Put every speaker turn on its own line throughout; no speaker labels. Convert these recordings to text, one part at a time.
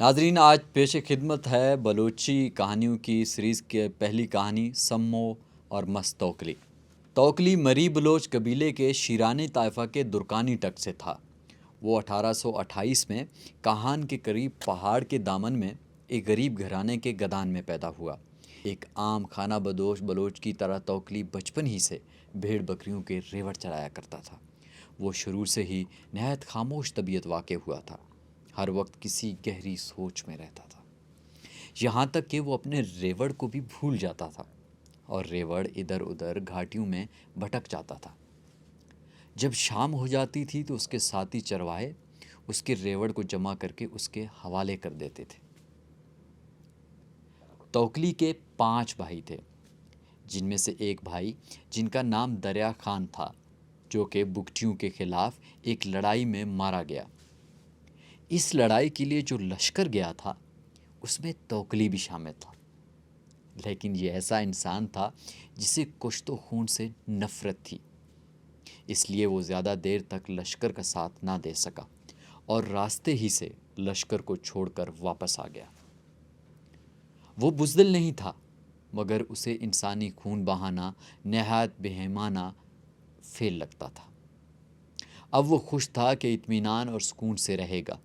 ناظرین، آج پیش خدمت ہے بلوچی کہانیوں کی سیریز کی پہلی کہانی سمو اور مست توکلی۔ توکلی مری بلوچ قبیلے کے شیرانی طائفہ کے درکانی ٹک سے تھا۔ وہ 1828 میں کاہان کے قریب پہاڑ کے دامن میں ایک غریب گھرانے کے گدان میں پیدا ہوا۔ ایک عام خانہ بدوش بلوچ کی طرح توکلی بچپن ہی سے بھیڑ بکریوں کے ریوڑ چرایا کرتا تھا۔ وہ شروع سے ہی نہایت خاموش طبیعت واقع ہوا تھا، ہر وقت کسی گہری سوچ میں رہتا تھا، یہاں تک کہ وہ اپنے ریوڑ کو بھی بھول جاتا تھا اور ریوڑ ادھر ادھر گھاٹیوں میں بھٹک جاتا تھا۔ جب شام ہو جاتی تھی تو اس کے ساتھی چرواہے اس کے ریوڑ کو جمع کر کے اس کے حوالے کر دیتے تھے۔ توکلی کے 5 بھائی تھے، جن میں سے ایک بھائی جن کا نام دریا خان تھا، جو کہ بگٹیوں کے خلاف ایک لڑائی میں مارا گیا۔ اس لڑائی کے لیے جو لشکر گیا تھا اس میں توکلی بھی شامل تھا، لیکن یہ ایسا انسان تھا جسے کشت و خون سے نفرت تھی، اس لیے وہ زیادہ دیر تک لشکر کا ساتھ نہ دے سکا اور راستے ہی سے لشکر کو چھوڑ کر واپس آ گیا۔ وہ بزدل نہیں تھا، مگر اسے انسانی خون بہانا نہایت بہیمانہ فعل لگتا تھا۔ اب وہ خوش تھا کہ اطمینان اور سکون سے رہے گا،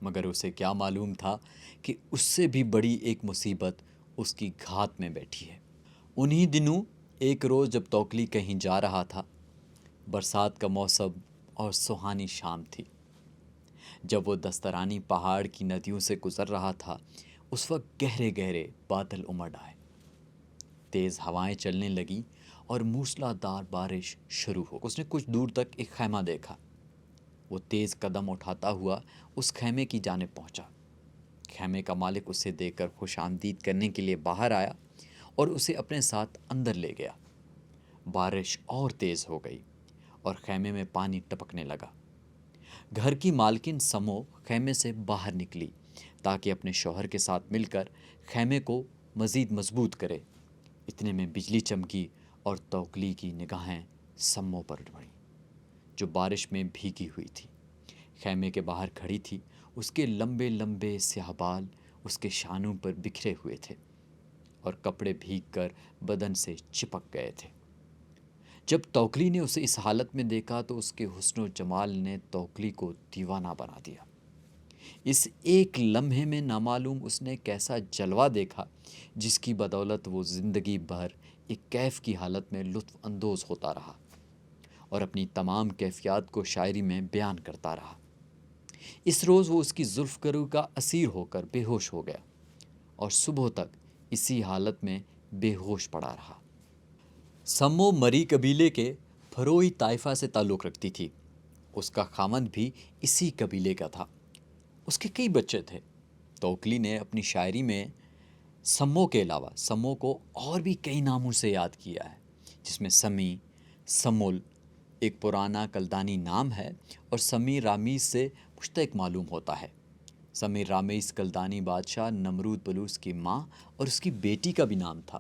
مگر اسے کیا معلوم تھا کہ اس سے بھی بڑی ایک مصیبت اس کی گھات میں بیٹھی ہے۔ انہی دنوں ایک روز جب توکلی کہیں جا رہا تھا، برسات کا موسم اور سہانی شام تھی۔ جب وہ دسترانی پہاڑ کی ندیوں سے گزر رہا تھا، اس وقت گہرے گہرے بادل امڈ آئے، تیز ہوائیں چلنے لگیں اور موسلادھار بارش شروع ہو۔ اس نے کچھ دور تک ایک خیمہ دیکھا۔ وہ تیز قدم اٹھاتا ہوا اس خیمے کی جانب پہنچا۔ خیمے کا مالک اسے دیکھ کر خوش آمدید کرنے کے لیے باہر آیا اور اسے اپنے ساتھ اندر لے گیا۔ بارش اور تیز ہو گئی اور خیمے میں پانی ٹپکنے لگا۔ گھر کی مالکن سمو خیمے سے باہر نکلی تاکہ اپنے شوہر کے ساتھ مل کر خیمے کو مزید مضبوط کرے۔ اتنے میں بجلی چمکی اور توکلی کی نگاہیں سمو پر پڑیں، جو بارش میں بھیگی ہوئی تھی۔ خیمے کے باہر کھڑی تھی، اس کے لمبے لمبے سیاہ بال اس کے شانوں پر بکھرے ہوئے تھے اور کپڑے بھیگ کر بدن سے چپک گئے تھے۔ جب توکلی نے اسے اس حالت میں دیکھا تو اس کے حسن و جمال نے توکلی کو دیوانہ بنا دیا۔ اس ایک لمحے میں نامعلوم اس نے کیسا جلوہ دیکھا جس کی بدولت وہ زندگی بھر ایک کیف کی حالت میں لطف اندوز ہوتا رہا اور اپنی تمام کیفیات کو شاعری میں بیان کرتا رہا۔ اس روز وہ اس کی زلف کرو کا اسیر ہو کر بے ہوش ہو گیا اور صبح تک اسی حالت میں بے ہوش پڑا رہا۔ سمو مری قبیلے کے پھروئی طائفہ سے تعلق رکھتی تھی۔ اس کا خاوند بھی اسی قبیلے کا تھا۔ اس کے کئی بچے تھے۔ توکلی نے اپنی شاعری میں سمو کے علاوہ سمو کو اور بھی کئی ناموں سے یاد کیا ہے، جس میں سمی، سمل ایک پرانا کلدانی نام ہے اور سمی رامیز سے مشتق معلوم ہوتا ہے۔ سمی رامیز کلدانی بادشاہ نمرود بلوس کی ماں اور اس کی بیٹی کا بھی نام تھا۔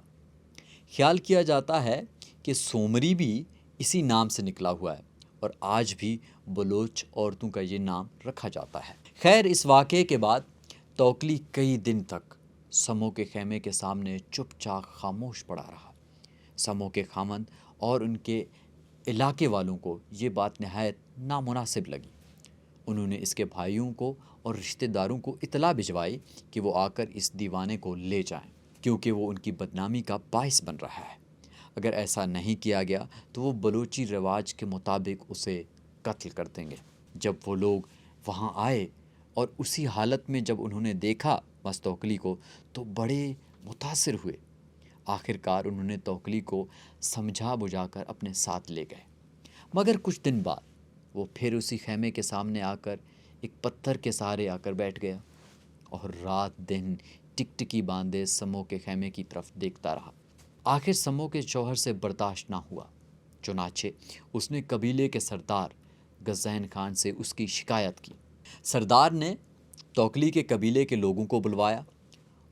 خیال کیا جاتا ہے کہ سومری بھی اسی نام سے نکلا ہوا ہے اور آج بھی بلوچ عورتوں کا یہ نام رکھا جاتا ہے۔ خیر، اس واقعے کے بعد توکلی کئی دن تک سمو کے خیمے کے سامنے چپ چاپ خاموش پڑا رہا۔ سمو کے خاوند اور ان کے علاقے والوں کو یہ بات نہایت نامناسب لگی۔ انہوں نے اس کے بھائیوں کو اور رشتہ داروں کو اطلاع بھجوائی کہ وہ آ کر اس دیوانے کو لے جائیں، کیونکہ وہ ان کی بدنامی کا باعث بن رہا ہے۔ اگر ایسا نہیں کیا گیا تو وہ بلوچی رواج کے مطابق اسے قتل کر دیں گے۔ جب وہ لوگ وہاں آئے اور اسی حالت میں جب انہوں نے دیکھا مست توکلی کو تو بڑے متاثر ہوئے۔ آخر کار انہوں نے توکلی کو سمجھا بجھا کر اپنے ساتھ لے گئے، مگر کچھ دن بعد وہ پھر اسی خیمے کے سامنے آ کر ایک پتھر کے سہارے آ کر بیٹھ گیا اور رات دن ٹکٹکی باندھے سمو کے خیمے کی طرف دیکھتا رہا۔ آخر سمو کے شوہر سے برداشت نہ ہوا، چنانچہ اس نے قبیلے کے سردار غزین خان سے اس کی شکایت کی۔ سردار نے توکلی کے قبیلے کے لوگوں کو بلوایا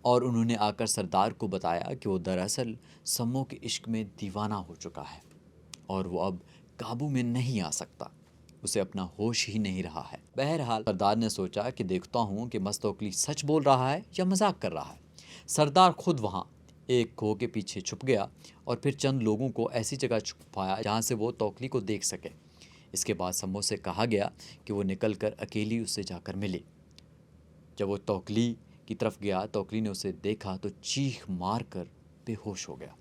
اور انہوں نے آ کر سردار کو بتایا کہ وہ دراصل سمو کے عشق میں دیوانہ ہو چکا ہے اور وہ اب قابو میں نہیں آ سکتا۔ اسے اپنا ہوش ہی نہیں رہا ہے۔ بہرحال سردار نے سوچا کہ دیکھتا ہوں کہ مست توکلی سچ بول رہا ہے یا مذاق کر رہا ہے۔ سردار خود وہاں ایک کھو کے پیچھے چھپ گیا اور پھر چند لوگوں کو ایسی جگہ چھپایا جہاں سے وہ توکلی کو دیکھ سکے۔ اس کے بعد سمو سے کہا گیا کہ وہ نکل کر اکیلی اس سے جا کر ملے۔ جب وہ توکلی کی طرف گیا، توکلی نے اسے دیکھا تو چیخ مار کر بے ہوش ہو گیا۔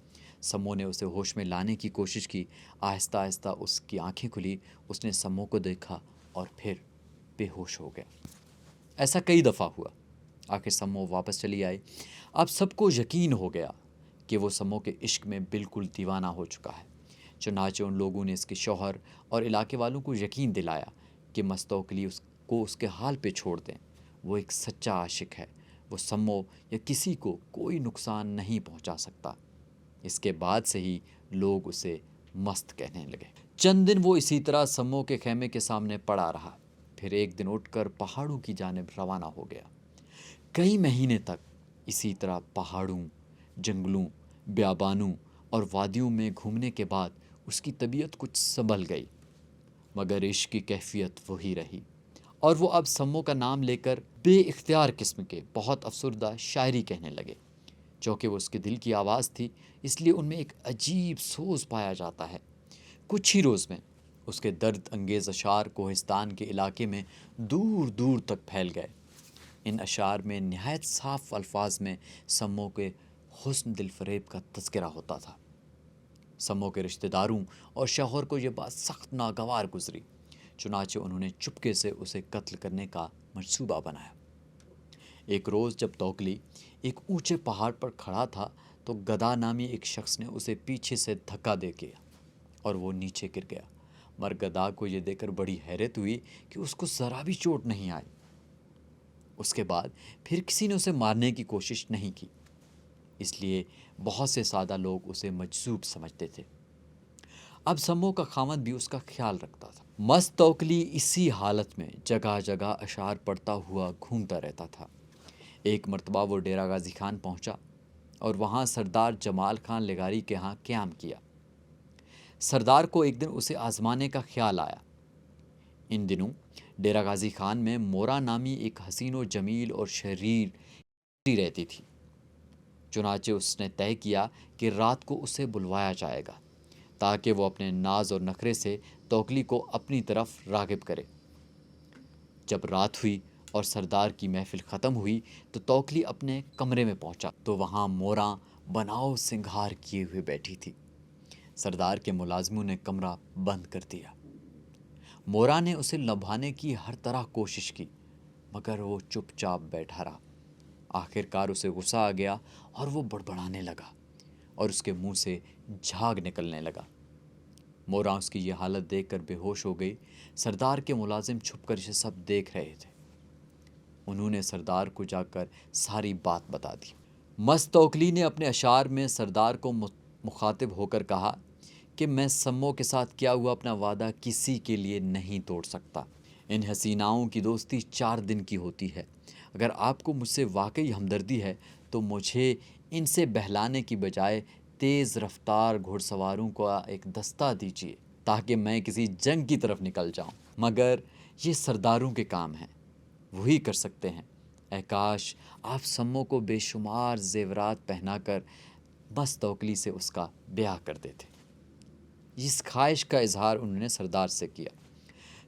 سمو نے اسے ہوش میں لانے کی کوشش کی۔ آہستہ آہستہ اس کی آنکھیں کھلی، اس نے سمو کو دیکھا اور پھر بے ہوش ہو گیا۔ ایسا کئی دفعہ ہوا۔ آخر سمو واپس چلی آئی۔ اب سب کو یقین ہو گیا کہ وہ سمو کے عشق میں بالکل دیوانہ ہو چکا ہے۔ چنانچہ ان لوگوں نے اس کے شوہر اور علاقے والوں کو یقین دلایا کہ مست توکلی اس کو اس کے حال پہ چھوڑ دیں۔ وہ ایک سچا عاشق ہے، وہ سمو یا کسی کو کوئی نقصان نہیں پہنچا سکتا۔ اس کے بعد سے ہی لوگ اسے مست کہنے لگے۔ چند دن وہ اسی طرح سمو کے خیمے کے سامنے پڑا رہا، پھر ایک دن اٹھ کر پہاڑوں کی جانب روانہ ہو گیا۔ کئی مہینے تک اسی طرح پہاڑوں، جنگلوں، بیابانوں اور وادیوں میں گھومنے کے بعد اس کی طبیعت کچھ سنبھل گئی، مگر عشق کی کیفیت وہی رہی، اور وہ اب سمو کا نام لے کر بے اختیار قسم کے بہت افسردہ شاعری کہنے لگے۔ چونکہ وہ اس کے دل کی آواز تھی، اس لیے ان میں ایک عجیب سوز پایا جاتا ہے۔ کچھ ہی روز میں اس کے درد انگیز اشعار کوہستان کے علاقے میں دور دور تک پھیل گئے۔ ان اشعار میں نہایت صاف الفاظ میں سمو کے حسن دل فریب کا تذکرہ ہوتا تھا۔ سمو کے رشتہ داروں اور شوہر کو یہ بات سخت ناگوار گزری، چنانچہ انہوں نے چپکے سے اسے قتل کرنے کا منصوبہ بنایا۔ ایک روز جب توکلی ایک اونچے پہاڑ پر کھڑا تھا تو گدا نامی ایک شخص نے اسے پیچھے سے دھکا دے دیا اور وہ نیچے گر گیا، مگر گدا کو یہ دیکھ کر بڑی حیرت ہوئی کہ اس کو ذرا بھی چوٹ نہیں آئی۔ اس کے بعد پھر کسی نے اسے مارنے کی کوشش نہیں کی، اس لیے بہت سے سادہ لوگ اسے مجذوب سمجھتے تھے۔ اب سمو کا خاوند بھی اس کا خیال رکھتا تھا۔ مست توکلی اسی حالت میں جگہ جگہ اشعار پڑھتا ہوا گھومتا رہتا تھا۔ ایک مرتبہ وہ ڈیرہ غازی خان پہنچا اور وہاں سردار جمال خان لغاری کے ہاں قیام کیا۔ سردار کو ایک دن اسے آزمانے کا خیال آیا۔ ان دنوں ڈیرہ غازی خان میں مورا نامی ایک حسین و جمیل اور شریر رہتی تھی۔ چنانچہ اس نے طے کیا کہ رات کو اسے بلوایا جائے گا تاکہ وہ اپنے ناز اور نخرے سے توکلی کو اپنی طرف راغب کرے۔ جب رات ہوئی اور سردار کی محفل ختم ہوئی تو توکلی اپنے کمرے میں پہنچا تو وہاں مورا بناؤ سنگھار کیے ہوئے بیٹھی تھی۔ سردار کے ملازموں نے کمرہ بند کر دیا۔ مورا نے اسے لبھانے کی ہر طرح کوشش کی، مگر وہ چپ چاپ بیٹھا رہا۔ آخر کار اسے غصہ آ گیا اور وہ بڑبڑانے لگا اور اس کے منہ سے جھاگ نکلنے لگا۔ مورا اس کی یہ حالت دیکھ کر بے ہوش ہو گئی۔ سردار کے ملازم چھپ کر یہ سب دیکھ رہے تھے۔ انہوں نے سردار کو جا کر ساری بات بتا دی۔ مست توکلی نے اپنے اشعار میں سردار کو مخاطب ہو کر کہا کہ میں سمو کے ساتھ کیا ہوا اپنا وعدہ کسی کے لیے نہیں توڑ سکتا۔ ان حسیناؤں کی دوستی 4 دن کی ہوتی ہے۔ اگر آپ کو مجھ سے واقعی ہمدردی ہے تو مجھے ان سے بہلانے کی بجائے تیز رفتار گھوڑ سواروں کا ایک دستہ دیجیے تاکہ میں کسی جنگ کی طرف نکل جاؤں، مگر یہ سرداروں کے کام ہیں، وہی کر سکتے ہیں۔ اے کاش آپ سمو کو بے شمار زیورات پہنا کر مست توکلی سے اس کا بیاہ کر دیتے۔ اس خواہش کا اظہار انہوں نے سردار سے کیا۔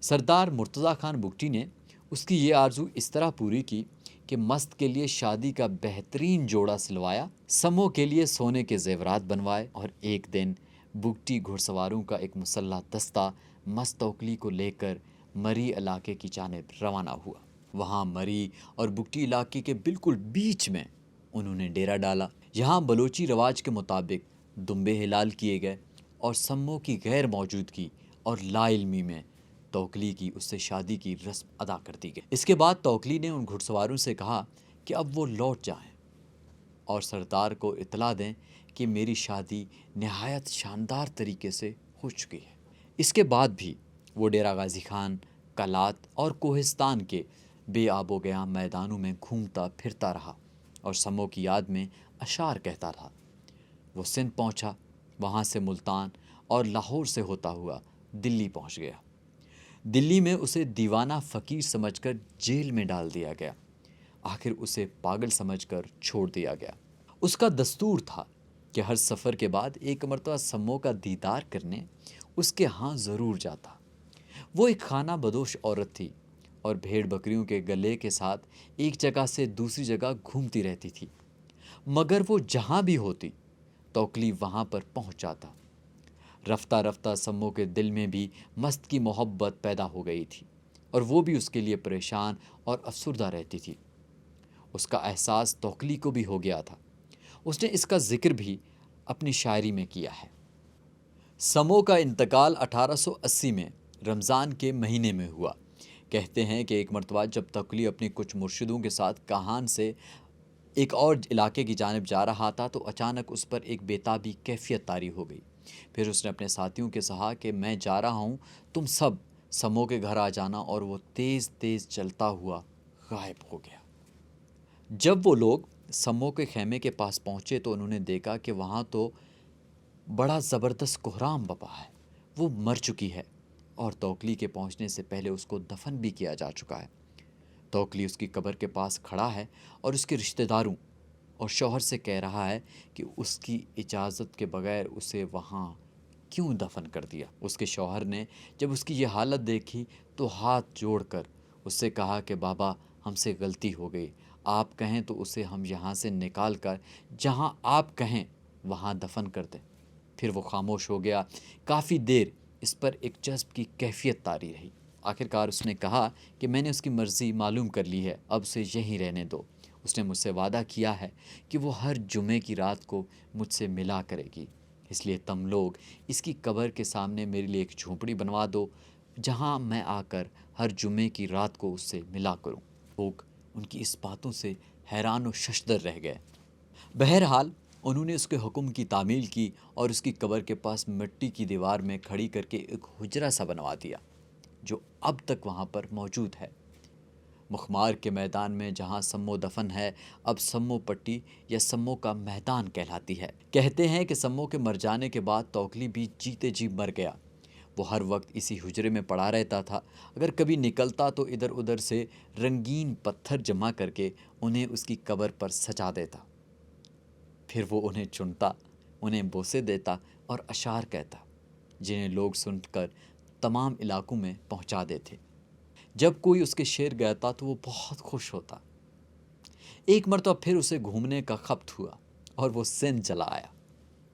سردار مرتضیٰ خان بگٹی نے اس کی یہ آرزو اس طرح پوری کی کہ مست کے لیے شادی کا بہترین جوڑا سلوایا، سمو کے لیے سونے کے زیورات بنوائے، اور ایک دن بگٹی گھڑ سواروں کا ایک مسلح دستہ مست توکلی کو لے کر مری علاقے کی جانب روانہ ہوا۔ وہاں مری اور بگٹی علاقے کے بالکل بیچ میں انہوں نے ڈیرا ڈالا۔ یہاں بلوچی رواج کے مطابق دمبے ہلال کیے گئے اور سمو کی غیر موجودگی اور لا علمی میں توکلی کی اس سے شادی کی رسم ادا کر دی گئی۔ اس کے بعد توکلی نے ان گھڑ سواروں سے کہا کہ اب وہ لوٹ جائیں اور سردار کو اطلاع دیں کہ میری شادی نہایت شاندار طریقے سے ہو چکی ہے۔ اس کے بعد بھی وہ ڈیرہ غازی خان، کلات اور کوہستان کے بے آب و گیا میدانوں میں گھومتا پھرتا رہا اور سمو کی یاد میں اشعار کہتا رہا۔ وہ سندھ پہنچا، وہاں سے ملتان اور لاہور سے ہوتا ہوا دلی پہنچ گیا۔ دلی میں اسے دیوانہ فقیر سمجھ کر جیل میں ڈال دیا گیا۔ آخر اسے پاگل سمجھ کر چھوڑ دیا گیا۔ اس کا دستور تھا کہ ہر سفر کے بعد ایک مرتبہ سمو کا دیدار کرنے اس کے ہاں ضرور جاتا۔ وہ ایک خانہ بدوش عورت تھی اور بھیڑ بکریوں کے گلے کے ساتھ ایک جگہ سے دوسری جگہ گھومتی رہتی تھی، مگر وہ جہاں بھی ہوتی توکلی وہاں پر پہنچ جاتا۔ رفتہ رفتہ سمو کے دل میں بھی مست کی محبت پیدا ہو گئی تھی اور وہ بھی اس کے لیے پریشان اور افسردہ رہتی تھی۔ اس کا احساس توکلی کو بھی ہو گیا تھا۔ اس نے اس کا ذکر بھی اپنی شاعری میں کیا ہے۔ سمو کا انتقال 1880 میں رمضان کے مہینے میں ہوا۔ کہتے ہیں کہ ایک مرتبہ جب توکلی اپنی کچھ مرشدوں کے ساتھ کاہان سے ایک اور علاقے کی جانب جا رہا تھا تو اچانک اس پر ایک بےتابی کیفیت طاری ہو گئی۔ پھر اس نے اپنے ساتھیوں کے کہا کہ میں جا رہا ہوں، تم سب سمو کے گھر آ جانا، اور وہ تیز تیز چلتا ہوا غائب ہو گیا۔ جب وہ لوگ سمو کے خیمے کے پاس پہنچے تو انہوں نے دیکھا کہ وہاں تو بڑا زبردست کہرام بپا ہے، وہ مر چکی ہے اور توکلی کے پہنچنے سے پہلے اس کو دفن بھی کیا جا چکا ہے۔ توکلی اس کی قبر کے پاس کھڑا ہے اور اس کے رشتہ داروں اور شوہر سے کہہ رہا ہے کہ اس کی اجازت کے بغیر اسے وہاں کیوں دفن کر دیا۔ اس کے شوہر نے جب اس کی یہ حالت دیکھی تو ہاتھ جوڑ کر اس سے کہا کہ بابا، ہم سے غلطی ہو گئی، آپ کہیں تو اسے ہم یہاں سے نکال کر جہاں آپ کہیں وہاں دفن کر دیں۔ پھر وہ خاموش ہو گیا۔ کافی دیر اس پر ایک جذب کی کیفیت طاری رہی۔ آخرکار اس نے کہا کہ میں نے اس کی مرضی معلوم کر لی ہے، اب اسے یہیں رہنے دو۔ اس نے مجھ سے وعدہ کیا ہے کہ وہ ہر جمعے کی رات کو مجھ سے ملا کرے گی، اس لیے تم لوگ اس کی قبر کے سامنے میرے لیے ایک جھونپڑی بنوا دو جہاں میں آ کر ہر جمعے کی رات کو اس سے ملا کروں۔ لوگ ان کی اس باتوں سے حیران و ششدر رہ گئے۔ بہرحال انہوں نے اس کے حکم کی تعمیل کی اور اس کی قبر کے پاس مٹی کی دیوار میں کھڑی کر کے ایک حجرہ سا بنوا دیا جو اب تک وہاں پر موجود ہے۔ مخمار کے میدان میں جہاں سمو دفن ہے اب سمو پٹی یا سمو کا میدان کہلاتی ہے۔ کہتے ہیں کہ سمو کے مر جانے کے بعد توکلی بھی جیتے جی مر گیا۔ وہ ہر وقت اسی حجرے میں پڑا رہتا تھا۔ اگر کبھی نکلتا تو ادھر ادھر سے رنگین پتھر جمع کر کے انہیں اس کی قبر پر سجا دیتا۔ پھر وہ انہیں چنتا، انہیں بوسے دیتا اور اشعار کہتا جنہیں لوگ سن کر تمام علاقوں میں پہنچا دیتے۔ جب کوئی اس کے شعر گاتا تو وہ بہت خوش ہوتا۔ ایک مرتبہ پھر اسے گھومنے کا خپت ہوا اور وہ سندھ چلا آیا،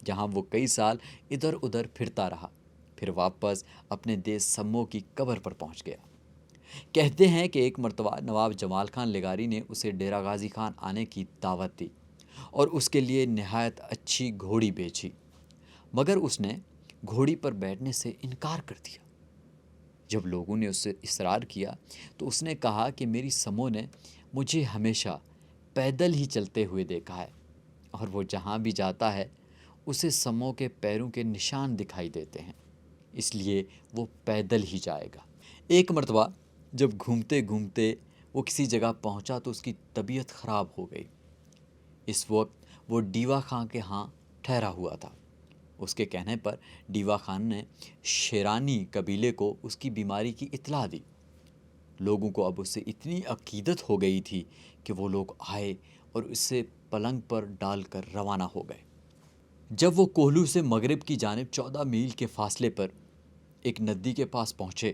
جہاں وہ کئی سال ادھر ادھر پھرتا رہا۔ پھر واپس اپنے دیس سمو کی قبر پر پہنچ گیا۔ کہتے ہیں کہ ایک مرتبہ نواب جمال خان لغاری نے اسے ڈیرہ غازی خان آنے کی دعوت دی اور اس کے لیے نہایت اچھی گھوڑی بیچی، مگر اس نے گھوڑی پر بیٹھنے سے انکار کر دیا۔ جب لوگوں نے اس سے اصرار کیا تو اس نے کہا کہ میری سمو نے مجھے ہمیشہ پیدل ہی چلتے ہوئے دیکھا ہے اور وہ جہاں بھی جاتا ہے اسے سمو کے پیروں کے نشان دکھائی دیتے ہیں، اس لیے وہ پیدل ہی جائے گا۔ ایک مرتبہ جب گھومتے گھومتے وہ کسی جگہ پہنچا تو اس کی طبیعت خراب ہو گئی۔ اس وقت وہ ڈیوا خان کے ہاں ٹھہرا ہوا تھا۔ اس کے کہنے پر ڈیوا خان نے شیرانی قبیلے کو اس کی بیماری کی اطلاع دی۔ لوگوں کو اب اس سے اتنی عقیدت ہو گئی تھی کہ وہ لوگ آئے اور اسے پلنگ پر ڈال کر روانہ ہو گئے۔ جب وہ کوہلو سے مغرب کی جانب 14 میل کے فاصلے پر ایک ندی کے پاس پہنچے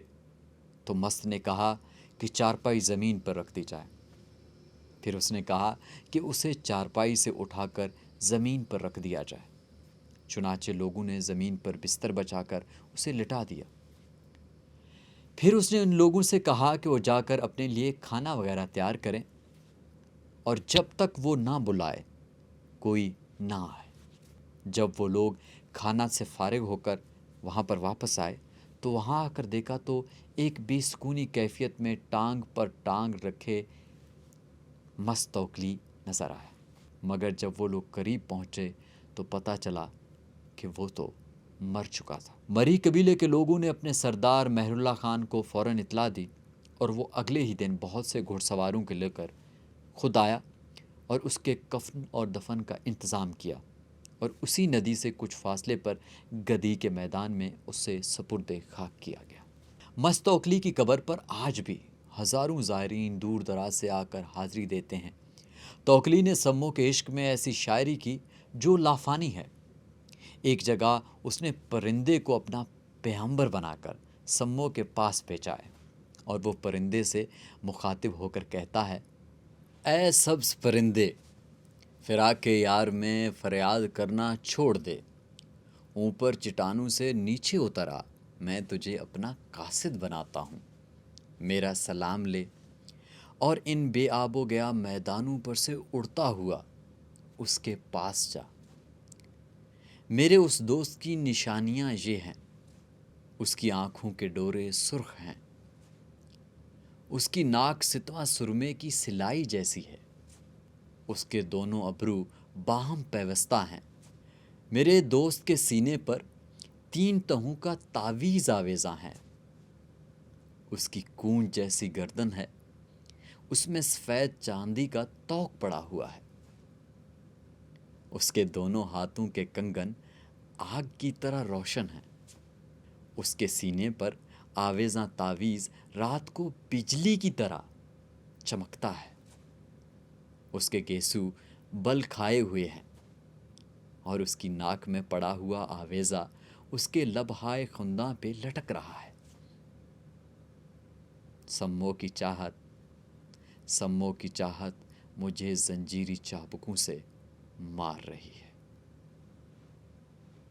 تو مست نے کہا کہ چارپائی زمین پر رکھ دی جائے۔ پھر اس نے کہا کہ اسے چارپائی سے اٹھا کر زمین پر رکھ دیا جائے۔ چنانچہ لوگوں نے زمین پر بستر بچا کر اسے لٹا دیا۔ پھر اس نے ان لوگوں سے کہا کہ وہ جا کر اپنے لیے کھانا وغیرہ تیار کریں اور جب تک وہ نہ بلائے کوئی نہ آئے۔ جب وہ لوگ کھانا سے فارغ ہو کر وہاں پر واپس آئے تو وہاں آ کر دیکھا تو ایک بے سکونی کیفیت میں ٹانگ پر ٹانگ رکھے مست توکلی نظر آیا، مگر جب وہ لوگ قریب پہنچے تو پتہ چلا کہ وہ تو مر چکا تھا۔ مری قبیلے کے لوگوں نے اپنے سردار مہر اللہ خان کو فوراً اطلاع دی اور وہ اگلے ہی دن بہت سے گھڑ سواروں کے لے کر خود آیا اور اس کے کفن اور دفن کا انتظام کیا اور اسی ندی سے کچھ فاصلے پر گدی کے میدان میں اسے سپرد خاک کیا گیا۔ مست اوکلی کی قبر پر آج بھی ہزاروں زائرین دور دراز سے آ کر حاضری دیتے ہیں۔ توکلی نے سمو کے عشق میں ایسی شاعری کی جو لافانی ہے۔ ایک جگہ اس نے پرندے کو اپنا پیغمبر بنا کر سمو کے پاس بھیجا ہے، اور وہ پرندے سے مخاطب ہو کر کہتا ہے، اے سبز پرندے، فراق کے یار میں فریاد کرنا چھوڑ دے، اوپر چٹانوں سے نیچے اترا، میں تجھے اپنا قاصد بناتا ہوں، میرا سلام لے، اور ان بے آب و گیا میدانوں پر سے اڑتا ہوا اس کے پاس جا۔ میرے اس دوست کی نشانیاں یہ ہیں، اس کی آنکھوں کے ڈورے سرخ ہیں، اس کی ناک ستواں سرمے کی سلائی جیسی ہے، اس کے دونوں ابرو باہم پیوستہ ہیں، میرے دوست کے سینے پر 3 تہوں کا تعویذ آویزاں ہے، اس کی کونچ جیسی گردن ہے، اس میں سفید چاندی کا توق پڑا ہوا ہے، اس کے دونوں ہاتھوں کے کنگن آگ کی طرح روشن ہیں، اس کے سینے پر آویزاں تعویذ رات کو بجلی کی طرح چمکتا ہے، اس کے گیسو بل کھائے ہوئے ہیں، اور اس کی ناک میں پڑا ہوا آویزہ اس کے لبہائے خنداں پہ لٹک رہا ہے۔ سمو کی چاہت مجھے زنجیری چابکوں سے مار رہی ہے۔